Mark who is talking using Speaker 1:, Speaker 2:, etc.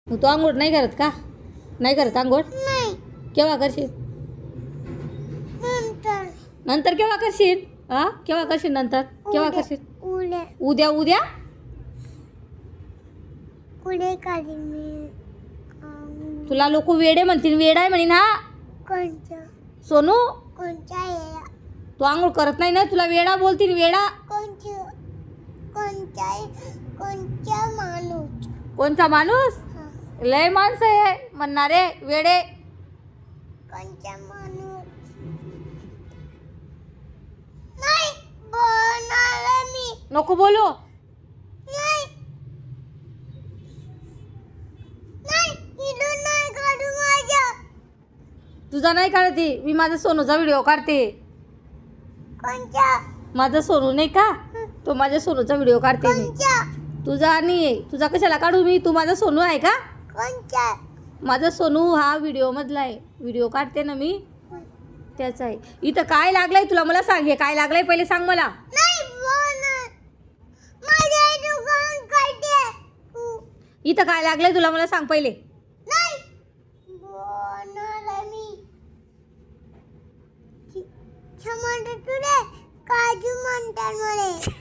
Speaker 1: मग तू आंघोळ नाही करत का? नाही करत आंघोळ?
Speaker 2: नाही.
Speaker 1: केव्हा करशील?
Speaker 2: नंतर.
Speaker 1: नंतर केव्हा करशील? हा, केव्हा करशील नंतर? केव्हा करशील?
Speaker 2: उद्या.
Speaker 1: उद्या उद्या
Speaker 2: उद्या करीन मी.
Speaker 1: तुला लोक वेडे म्हणतील. वेडा आहे म्हणीन. हा
Speaker 2: कोणच्या?
Speaker 1: सोनू,
Speaker 2: कोणच्या येया?
Speaker 1: तू आंघोळ करत नाही ना, तुला वेडा बोलतील. वेडा.
Speaker 2: कोणच्या? कोणच्या माणूस?
Speaker 1: कोणता माणूस?
Speaker 2: हा.
Speaker 1: लय माणसं आहे म्हणणारे वेडे.
Speaker 2: कोणच्या माणूस? नाही बोलणार मी.
Speaker 1: नको बोलू.
Speaker 2: नाही. नाही इथून नाही काढू माझ्या.
Speaker 1: तुझा नाही काढते मी, माझा सोनूचा व्हिडिओ काढते.
Speaker 2: कोणच्या?
Speaker 1: माझा सोनू नाही का, तो माझ्या सोनूचा व्हिडिओ काढते मी.
Speaker 2: कोणच्या?
Speaker 1: तुझा नाही, तुझा कशाला काढू मी? तू माझा सोनू आहे का?
Speaker 2: कोणच्या?
Speaker 1: माझा सोनू हा व्हिडिओ मधला आहे. व्हिडिओ काढते ना मी, त्याचा आहे. इथं काय लागलंय तुला मला सांग. हे काय लागलंय पहिले सांग मला.
Speaker 2: नाही बोलणार. माझ्या दुकान काढते.
Speaker 1: इथं काय लागलंय तुला मला सांग पहिले.
Speaker 2: नाही बोलणार मी. टमाटर तुले काजू म्हणतात मला.